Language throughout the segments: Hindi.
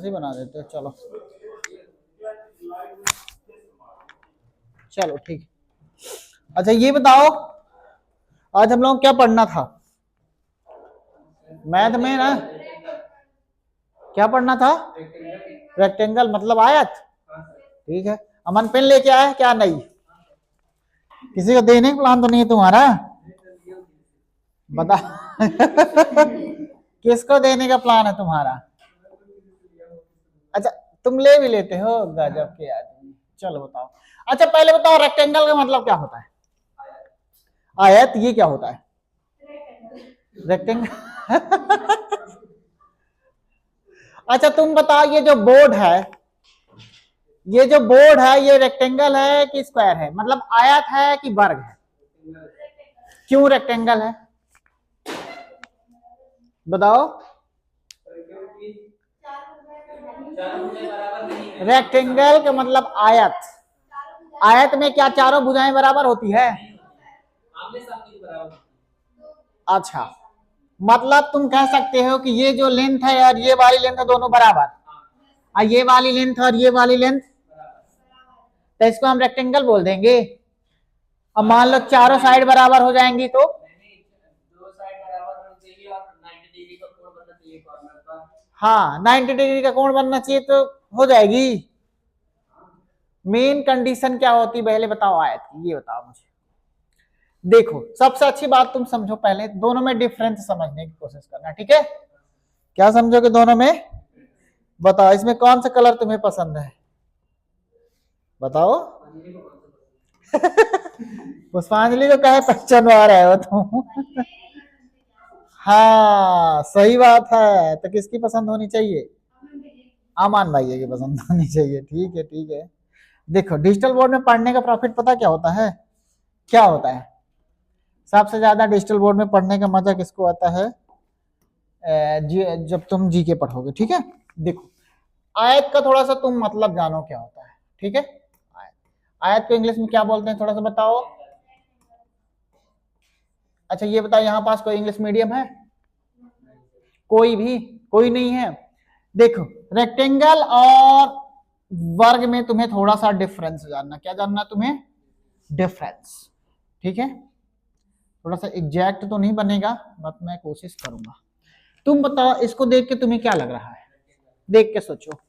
ऐसे बना देते हो। चलो चलो ठीक। अच्छा ये बताओ, आज हम लोग क्या पढ़ना था मैथ में ना? क्या पढ़ना था? रेक्टेंगल मतलब आयत। ठीक है, अमन पेन लेके आया क्या? नहीं, किसी को देने का प्लान तो नहीं है तुम्हारा? बता किसको देने का प्लान है तुम्हारा? अच्छा तुम ले भी लेते हो, गजब के आदमी। चलो बताओ। अच्छा पहले बताओ रेक्टेंगल का मतलब क्या होता है? आयत, ये क्या होता है? रेक्टेंगल अच्छा तुम बताओ, ये जो बोर्ड है, ये जो बोर्ड है, ये रेक्टेंगल है कि स्क्वायर है? मतलब आयत है कि वर्ग है? क्यों रेक्टेंगल है बताओ? रेक्टेंगल का मतलब आयत। आयत में क्या चारों भुजाएं बराबर होती है? अच्छा, मतलब तुम कह सकते हो कि ये जो लेंथ है और ये वाली लेंथ है दोनों बराबर, और ये वाली लेंथ और ये वाली लेंथ, तो इसको हम रेक्टेंगल बोल देंगे। अब मान लो चारों साइड बराबर हो जाएंगी तो हाँ 90 डिग्री का कोण बनना चाहिए तो हो जाएगी। मेन कंडीशन क्या होती पहले बताओ आयत की, ये बताओ मुझे। देखो सबसे अच्छी बात तुम समझो, पहले दोनों में डिफरेंस समझने की कोशिश करना, ठीक है? क्या समझोगे दोनों में? बताओ इसमें कौन सा कलर तुम्हें पसंद है, बताओ पुष्पांजलि को कहे पहचानवा रहे हो तुम हाँ सही बात है, तो किसकी पसंद होनी चाहिए? अमान भैया की पसंद होनी चाहिए। ठीक है ठीक है। देखो डिजिटल बोर्ड में पढ़ने का प्रॉफिट पता क्या होता है? क्या होता है? सबसे ज्यादा डिजिटल बोर्ड में पढ़ने का मजा किसको आता है? जब तुम जीके पढ़ोगे, ठीक है? देखो आयत का थोड़ा सा तुम मतलब जानो क्या होता है, ठीक है? आयत, आयत को इंग्लिश में क्या बोलते हैं थोड़ा सा बताओ? अच्छा ये बताओ, यहाँ पास कोई इंग्लिश मीडियम है? कोई भी? कोई नहीं है। देखो रेक्टेंगल और वर्ग में तुम्हें थोड़ा सा डिफरेंस जानना, क्या जानना तुम्हें? डिफरेंस, ठीक है? थोड़ा सा एग्जैक्ट तो नहीं बनेगा बट मैं कोशिश करूंगा। तुम बताओ इसको देख के तुम्हें क्या लग रहा है? देख के सोचो।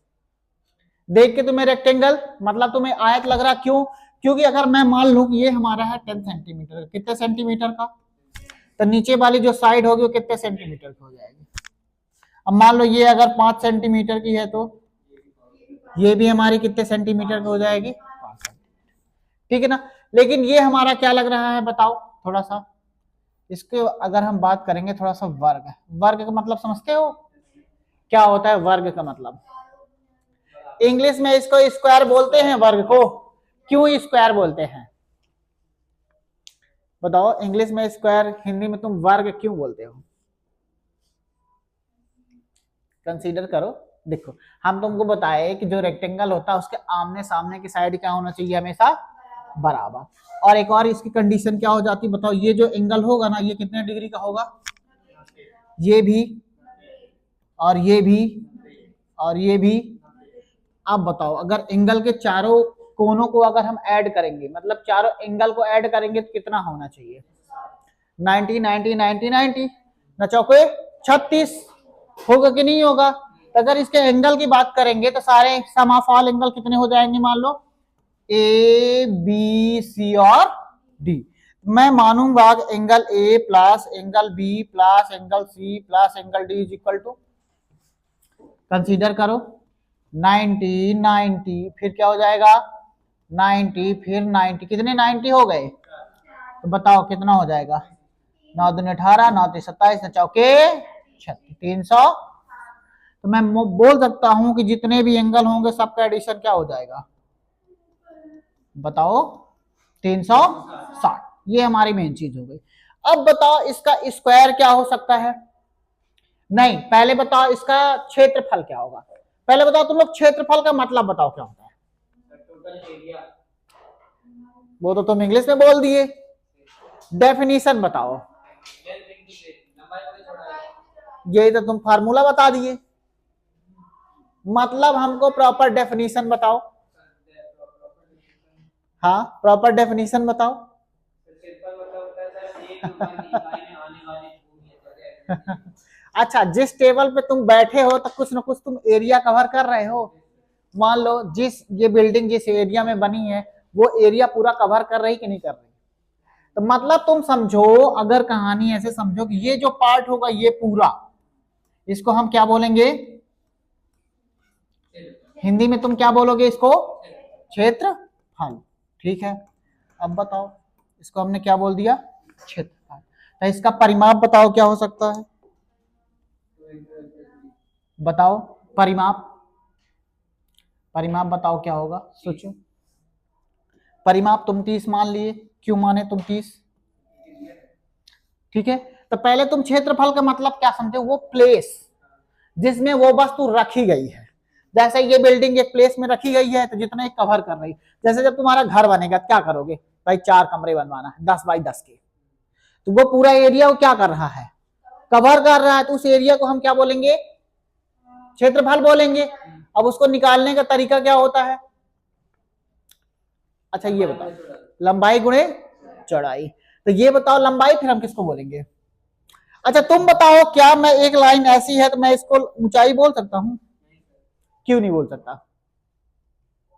देख के तुम्हें रेक्टेंगल मतलब तुम्हें आयत लग रहा, क्यों? क्योंकि अगर मैं मान लूं कि ये हमारा है 10 सेंटीमीटर, कितने सेंटीमीटर का, तो नीचे वाली जो साइड होगी वो कितने सेंटीमीटर की हो जाएगी? अब मान लो ये अगर 5 सेंटीमीटर की है तो ये भी हमारी कितने सेंटीमीटर की हो जाएगी? 5 सेंटीमीटर, ठीक है ना? लेकिन ये हमारा क्या लग रहा है बताओ थोड़ा सा? इसके अगर हम बात करेंगे थोड़ा सा, वर्ग, वर्ग का मतलब समझते हो क्या होता है वर्ग का मतलब? इंग्लिश में इसको स्क्वायर बोलते हैं वर्ग को। क्यों स्क्वायर बोलते हैं बताओ? इंग्लिश में स्क्वायर, हिंदी में तुम वर्ग क्यों बोलते हो? कंसीडर करो। देखो हम तुमको बताए कि जो रेक्टेंगल होता है उसके आमने सामने की साइड क्या होना चाहिए? हमेशा बराबर। और एक और इसकी कंडीशन क्या हो जाती बताओ? ये जो एंगल होगा ना, ये कितने डिग्री का होगा? ये भी, और ये भी, और ये भी। आप बताओ अगर एंगल के चारों कोनों को अगर हम ऐड करेंगे, मतलब चारों एंगल को ऐड करेंगे तो कितना होना चाहिए? 90 90 90 90 न चौके 36 होगा कि नहीं होगा? तो अगर इसके एंगल की बात करेंगे तो सारे सम ऑफ ऑल एंगल कितने हो जाएंगे? मान लो ए बी सी और डी। मैं मानूंगा angle A plus angle B plus angle C plus angle D is equal to, consider करो 90 90 फिर क्या हो जाएगा? 90 फिर 90, कितने 90 हो गए? तो बताओ कितना हो जाएगा? 9 दूनी 18, 9 तीन 27, 9 चौके 36, 300। तो मैं बोल सकता हूं कि जितने भी एंगल होंगे सबका एडिशन क्या हो जाएगा बताओ? 360। ये हमारी मेन चीज हो गई। अब बताओ इसका स्क्वायर क्या हो सकता है? नहीं, पहले बताओ इसका क्षेत्रफल क्या होगा? पहले बताओ तुम लोग क्षेत्रफल का मतलब बताओ क्या होता है? वो तो तुम इंग्लिश में बोल दिए, डेफिनेशन बताओ। यही तो तुम फार्मूला बता दिए। मतलब हमको प्रॉपर डेफिनेशन बताओ। हाँ प्रॉपर डेफिनेशन बताओ। अच्छा, जिस टेबल पे तुम बैठे हो तो कुछ ना कुछ तुम एरिया कवर कर रहे हो। मान लो जिस ये बिल्डिंग जिस एरिया में बनी है वो एरिया पूरा कवर कर रही कि नहीं कर रही। तो मतलब तुम समझो, अगर कहानी ऐसे समझो कि ये जो पार्ट होगा ये पूरा, इसको हम क्या बोलेंगे? हिंदी में तुम क्या बोलोगे इसको? क्षेत्रफल। ठीक है, अब बताओ इसको हमने क्या बोल दिया? क्षेत्रफल। तो इसका परिमाप बताओ क्या हो सकता है? बताओ परिमाप, परिमाप बताओ क्या होगा, सोचो। परिमाप तुम 30 मान लिए, क्यों माने तुम 30? ठीक है, तो पहले तुम क्षेत्रफल का मतलब क्या समझे? वो प्लेस जिसमें वो वस्तु रखी गई है। जैसे ये बिल्डिंग एक प्लेस में रखी गई है तो जितना एक कवर कर रही। जैसे जब तुम्हारा घर बनेगा क्या करोगे भाई? 4 कमरे बनवाना है 10 बाई 10 के, तो वो पूरा एरिया वो क्या कर रहा है? कवर कर रहा है। तो उस एरिया को हम क्या बोलेंगे? क्षेत्रफल बोलेंगे। अब उसको निकालने का तरीका क्या होता है? अच्छा ये बताओ, लंबाई गुणे चौड़ाई। तो ये बताओ लंबाई फिर हम किसको बोलेंगे? अच्छा तुम बताओ, क्या मैं एक लाइन ऐसी है तो मैं इसको ऊंचाई बोल सकता हूँ? क्यों नहीं बोल सकता?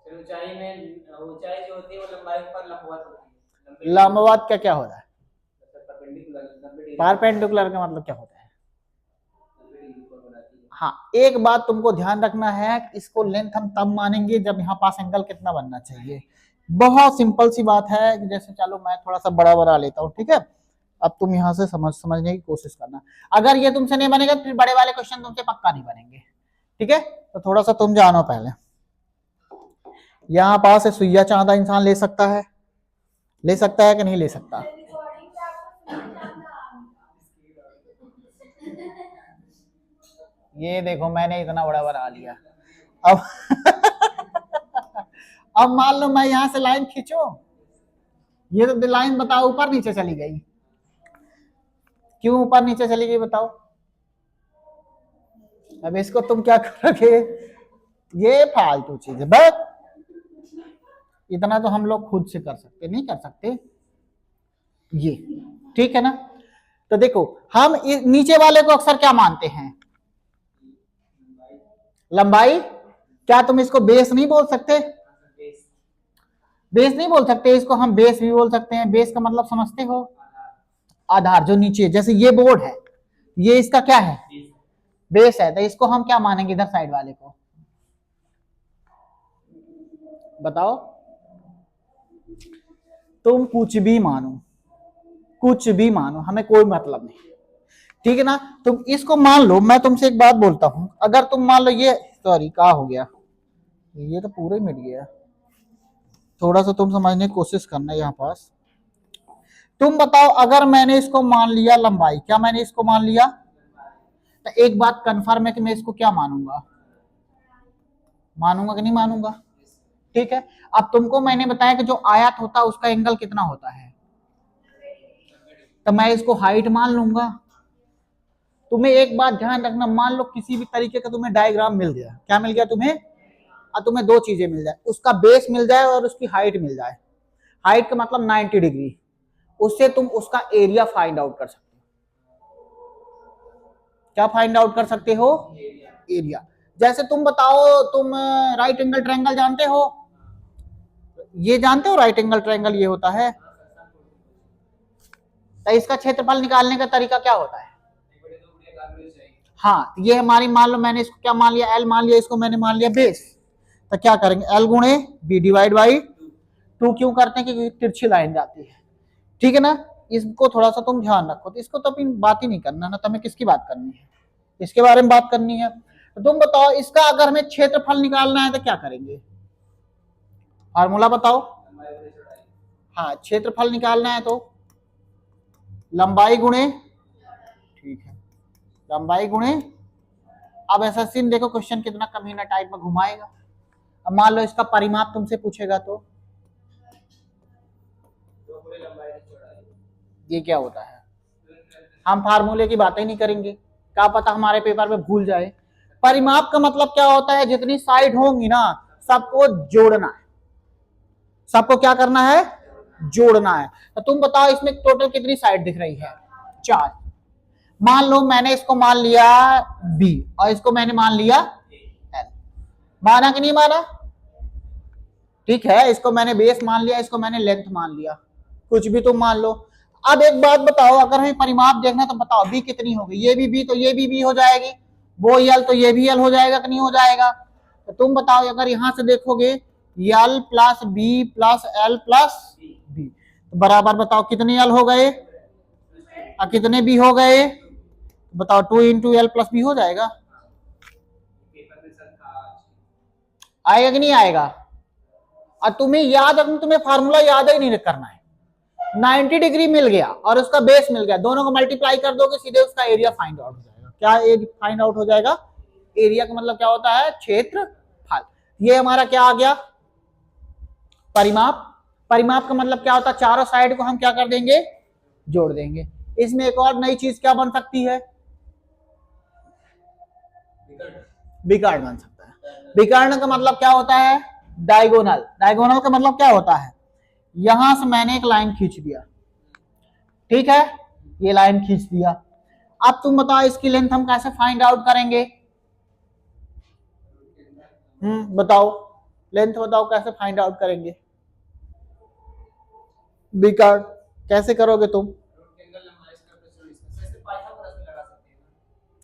ऊंचाई में ऊंचाई जो होती है वो लंबाई पर लंबवत होती है। लंबवत का क्या होता है? परपेंडिकुलर का मतलब क्या होता है? हाँ, एक बात तुमको ध्यान रखना है, इसको लेंथ हम तब मानेंगे जब यहाँ पास एंगल कितना बनना चाहिए। बहुत सिंपल सी बात है। जैसे चलो मैं थोड़ा सा बड़ा बना लेता हूँ, ठीक है? अब तुम यहाँ से समझने की कोशिश करना। अगर ये तुमसे नहीं बनेगा तो फिर बड़े वाले क्वेश्चन तुमसे पक्का नहीं बनेंगे। ठीक है, तो थोड़ा सा तुम जानो पहले। यहाँ पास सुइया चांदा इंसान ले सकता है? ले सकता है कि नहीं ले सकता? ये देखो मैंने इतना बड़ा बना लिया। अब अब मान लो मैं यहां से लाइन खींचो, ये तो लाइन बताओ ऊपर नीचे चली गई। क्यों ऊपर नीचे चली गई बताओ? अब इसको तुम क्या करोगे? ये फालतू चीज है बस। इतना तो हम लोग खुद से कर सकते, नहीं कर सकते ये। ठीक है ना? तो देखो हम नीचे वाले को अक्सर क्या मानते हैं? लंबाई। क्या तुम इसको बेस नहीं बोल सकते? बेस नहीं बोल सकते, इसको हम बेस भी बोल सकते हैं। बेस का मतलब समझते हो? आधार जो नीचे, जैसे ये बोर्ड है, ये इसका क्या है? बेस है। तो इसको हम क्या मानेंगे इधर साइड वाले को? बताओ। तुम कुछ भी मानो, कुछ भी मानो, हमें कोई मतलब नहीं। ठीक है ना? तुम इसको मान लो। मैं तुमसे एक बात बोलता हूं, अगर तुम मान लो ये, सॉरी क्या हो गया, ये तो पूरा ही मिट गया। थोड़ा सा तुम समझने की कोशिश करना यहाँ पास। तुम बताओ, अगर मैंने इसको मान लिया लंबाई, क्या मैंने इसको मान लिया? तो एक बात कंफर्म है कि मैं इसको क्या मानूंगा? मानूंगा कि नहीं मानूंगा? ठीक है, अब तुमको मैंने बताया कि जो आयत होता है उसका एंगल कितना होता है, तो मैं इसको हाइट मान लूंगा। तुम्हें एक बात ध्यान रखना, मान लो किसी भी तरीके का तुम्हें डायग्राम मिल गया, क्या मिल गया तुम्हें? और तुम्हें दो चीजें मिल जाए, उसका बेस मिल जाए और उसकी हाइट मिल जाए। हाइट का मतलब 90 डिग्री, उससे तुम उसका एरिया फाइंड आउट कर सकते हो। क्या फाइंड आउट कर सकते हो? एरिया। जैसे तुम बताओ, तुम राइट एंगल ट्रायंगल जानते हो? ये जानते हो राइट एंगल ट्रायंगल ये होता है। तो इसका क्षेत्रफल निकालने का तरीका क्या होता है? हाँ, ये हमारी, मान लो मैंने इसको क्या मान लिया? एल मान लिया, इसको मैंने मान लिया बेस। तो क्या करेंगे? एल गुणे बी डिवाइड बाई 2। क्यों करते हैं? क्योंकि तिरछी लाइन जाती है। ठीक है ना? इसको थोड़ा सा तुम ध्यान रखो। तो इसको तो अपनी बात ही नहीं करना ना, तुम्हें किसकी बात करनी है? इसके बारे में बात करनी है। तो तुम बताओ, इसका अगर हमें क्षेत्रफल निकालना है तो क्या करेंगे? फार्मूला बताओ। हाँ, क्षेत्रफल निकालना है तो लंबाई गुणे, ठीक है, लंबाई गुणे। अब एसएससी ने देखो क्वेश्चन कितना कमीना टाइप में घुमाएगा। अब मान लो इसका परिमाप तुमसे पूछेगा तो ये क्या होता है? हम फार्मूले की बातें नहीं करेंगे, क्या पता हमारे पेपर में भूल जाए। परिमाप का मतलब क्या होता है, जितनी साइड होंगी ना सबको जोड़ना है, सबको क्या करना है, जोड़ना है। तो तुम बताओ इसमें टोटल कितनी साइड दिख रही है, 4। मान लो मैंने इसको मान लिया B और इसको मैंने मान लिया L, माना कि नहीं माना, ठीक है। इसको मैंने बेस मान लिया, इसको मैंने लेंथ मान लिया, कुछ भी तुम मान लो। अब एक बात बताओ, अगर हमें परिमाप देखना तो बताओ B कितनी होगी, ये भी B तो ये भी B हो जाएगी, वो L तो ये भी L हो जाएगा कि नहीं हो जाएगा। तो तुम बताओ अगर यहां से देखोगे L plus B plus L plus B, तो बराबर बताओ कितने L हो गए और कितने B हो गए, बताओ 2 इंटू L प्लस B हो जाएगा, आएगा कि नहीं आएगा। और तुम्हें याद, अगर तुम्हें फार्मूला याद ही नहीं करना है, 90 डिग्री मिल गया और उसका बेस मिल गया, दोनों को मल्टीप्लाई कर दोगे सीधे उसका एरिया फाइंड आउट हो जाएगा। क्या एरिया फाइंड आउट हो जाएगा, एरिया का मतलब क्या होता है, क्षेत्रफल। ये हमारा क्या आ गया, परिमाप। परिमाप का मतलब क्या होता है, चारों साइड को हम क्या कर देंगे, जोड़ देंगे। इसमें एक और नई चीज क्या बन सकती है, विकर्ण बन सकता है। विकर्ण का मतलब क्या होता है, डायगोनल। डायगोनल का मतलब क्या होता है, यहां से मैंने एक लाइन खींच दिया, ठीक है, ये लाइन खींच दिया। अब तुम बताओ इसकी लेंथ हम कैसे फाइंड आउट करेंगे, बताओ लेंथ बताओ कैसे फाइंड आउट करेंगे, विकर्ण कैसे करोगे तुम,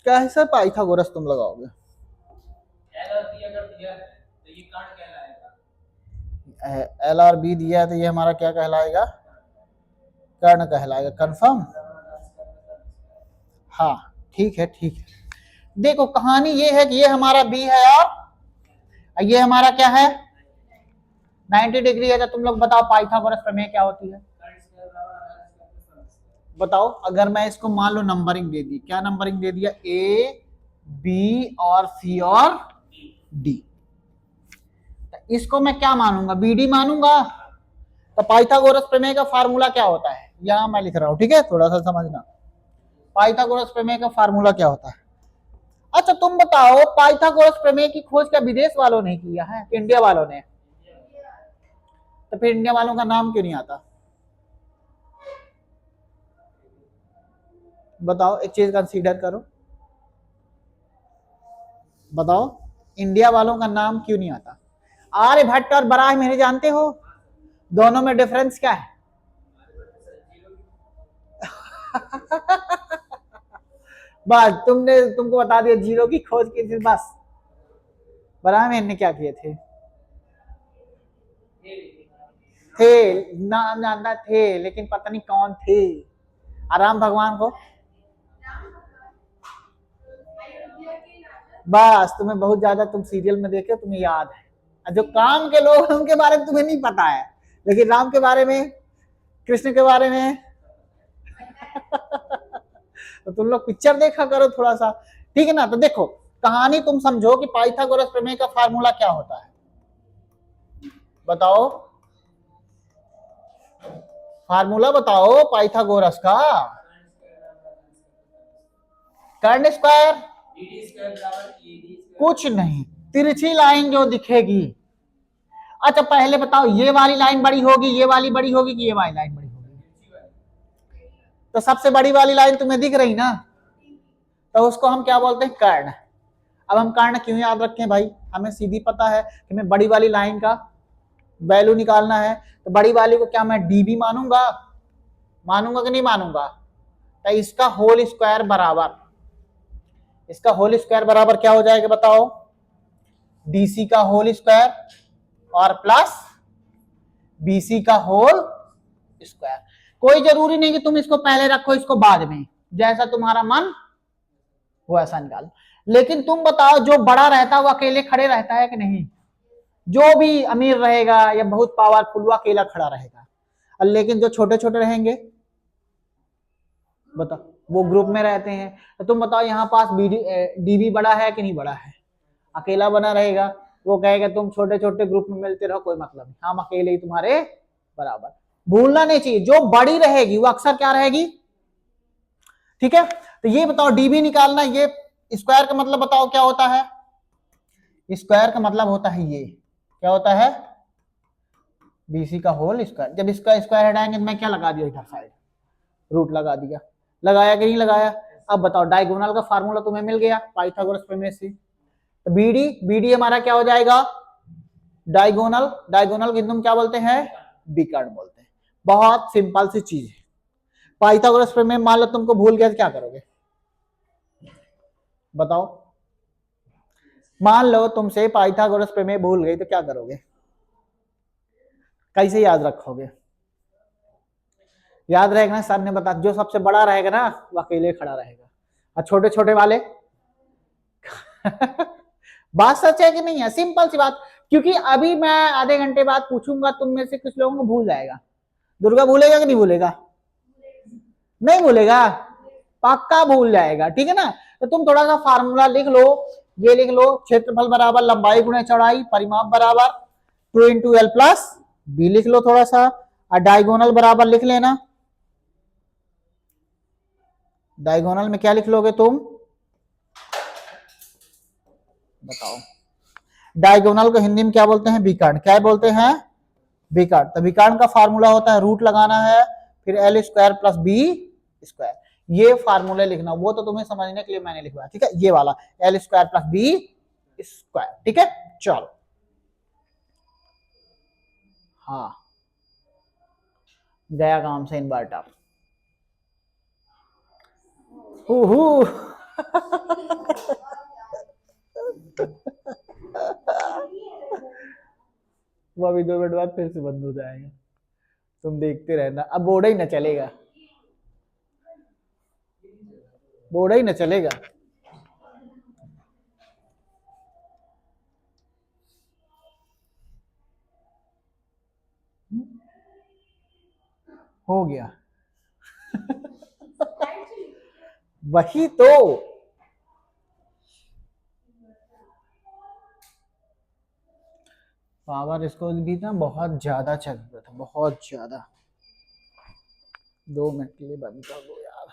कैसे पाइथागोरस तुम लगाओगे, L और B दिया है तो ये हमारा क्या कहलाएगा, कर्ण कहलाएगा, कंफर्म। हाँ ठीक है ठीक है। देखो कहानी ये है कि ये हमारा B है और ये हमारा क्या है, 90 डिग्री है। तो तुम लोग बताओ पाइथागोरस प्रमेय क्या होती है, बताओ। अगर मैं इसको मान लो नंबरिंग दे दी, क्या नंबरिंग दे दिया, A B और C और D, तो इसको मैं क्या मानूंगा, BD मानूंगा। तो पाइथागोरस प्रमेय का फार्मूला क्या होता है, यहां मैं लिख रहा हूं, ठीक है, थोड़ा सा समझना। पाइथागोरस प्रमेय का फार्मूला क्या होता है। अच्छा तुम बताओ पाइथागोरस प्रमेय की खोज क्या विदेश वालों ने किया है, इंडिया वालों ने, तो फिर इंडिया वालों का नाम क्यों नहीं आता, बताओ। एक चीज कंसीडर करो, बताओ इंडिया वालों का नाम क्यों नहीं आता। आर्यभट्ट और बराहमिहिर जानते हो, दोनों में डिफरेंस क्या है बस तुमको बता दिया, जीरो की खोज की थी बस। बराहमिहिर ने क्या किए थे नाम जानता थे, लेकिन पता नहीं कौन थे। राम भगवान को बस, तुम्हें बहुत ज्यादा, तुम सीरियल में देखे तुम्हें याद है, जो काम के लोग उनके बारे में तुम्हें नहीं पता है, लेकिन राम के बारे में, कृष्ण के बारे में तो तुम लोग पिक्चर देखा करो थोड़ा सा, ठीक है ना। तो देखो कहानी तुम समझो कि पाइथागोरस प्रमेय का फार्मूला क्या होता है, बताओ फार्मूला बताओ पाइथागोरस का, कर्ण स्क्वायर, कुछ नहीं, तिरछी लाइन जो दिखेगी। अच्छा पहले बताओ ये वाली लाइन बड़ी होगी, ये वाली बड़ी होगी कि ये वाली लाइन बड़ी होगी, तो सबसे बड़ी वाली लाइन तुम्हें दिख रही ना, तो उसको हम क्या बोलते हैं, कर्ण। अब हम कर्ण क्यों याद रखें भाई, हमें सीधी पता है कि मैं बड़ी वाली लाइन का वैल्यू निकालना है, तो बड़ी वाली को क्या मैं डीबी मानूंगा, मानूंगा कि नहीं मानूंगा। तो इसका होल स्क्वायर बराबर, इसका होल स्क्वायर बराबर क्या हो जाएगा बताओ, डीसी का होल स्क्वायर और प्लस बीसी का होल स्क्वायर। कोई जरूरी नहीं कि तुम इसको पहले रखो इसको बाद में, जैसा तुम्हारा मन वैसा निकालो। लेकिन तुम बताओ जो बड़ा रहता है वो अकेले खड़े रहता है कि नहीं, जो भी अमीर रहेगा या बहुत पावरफुल वो अकेला खड़ा रहेगा, लेकिन जो छोटे छोटे रहेंगे बताओ वो ग्रुप में रहते हैं। तो तुम बताओ यहाँ पास डीबी बड़ा है कि नहीं बड़ा है, अकेला बना रहेगा, वो कहेगा तुम छोटे छोटे ग्रुप में मिलते रहो कोई मतलब नहीं, हम अकेले ही तुम्हारे बराबर। भूलना नहीं चाहिए, जो बड़ी रहेगी वो अक्सर क्या रहेगी, ठीक है। तो ये बताओ डीबी निकालना, ये स्क्वायर का मतलब बताओ क्या होता है? स्क्वायर का मतलब होता है ये, क्या होता है? BC का होल स्क्वायर। जब इसका स्क्वायर हटाएंगे तो मैं क्या लगा दिया इधर साइड, रूट लगा दिया। लगाया कि नहीं लगाया? अब बताओ डायगोनल का फार्मूला तुम्हें मिल गया पाइथागोरस प्रमेय से। तो BD हमारा क्या हो जाएगा? डायगोनल। डायगोनल को तुम क्या बोलते हैं? विकर्ण बोलते हैं। बहुत सिंपल सी चीज है। पाइथागोरस प्रमेय मान लो तुमको भूल गया तो क्या करोगे बताओ? मान लो तुमसे पाइथागोरस प्रमेय भूल गई तो क्या करोगे? कैसे याद रखोगे? याद रहेगा ना, सर ने बता, जो सबसे बड़ा रहेगा ना वो अकेले खड़ा रहेगा, और छोटे छोटे वाले बात सच है कि नहीं है? सिंपल सी बात। क्योंकि अभी मैं आधे घंटे बाद पूछूंगा, तुम में से कुछ लोगों को भूल जाएगा। दुर्गा भूलेगा कि नहीं भूलेगा? नहीं भूलेगा, पक्का भूल जाएगा, ठीक है ना? तो तुम थोड़ा सा फार्मूला लिख लो, ये लिख लो, क्षेत्रफल बराबर लंबाई गुणे चौड़ाई, परिमाप बराबर 2 × L + B लिख लो थोड़ा सा, और डायगोनल बराबर लिख लेना। डायगोनल में क्या लिख लोगे तुम बताओ? डायगोनल को हिंदी में क्या बोलते हैं? विकर्ण। क्या बोलते हैं? विकर्ण। तो विकर्ण का फार्मूला होता है, रूट लगाना है, फिर L² + B²। ये फार्मूले लिखना, वो तो तुम्हें समझने के लिए मैंने लिखवाया, ठीक है? ये वाला L² + B², ठीक है? चलो, हाँ, गया काम से इन्वर्टर। वो अभी 2 मिनट बाद फिर से बंद हो जाएगा, तुम देखते रहना। अब बोर्ड ही ना चलेगा, बोर्ड ही ना चलेगा। हो गया वही तो। पावर इसको भी ना बहुत ज्यादा चल रहा था, बहुत ज्यादा। 2 मिनट के लिए बंद कर दो यार।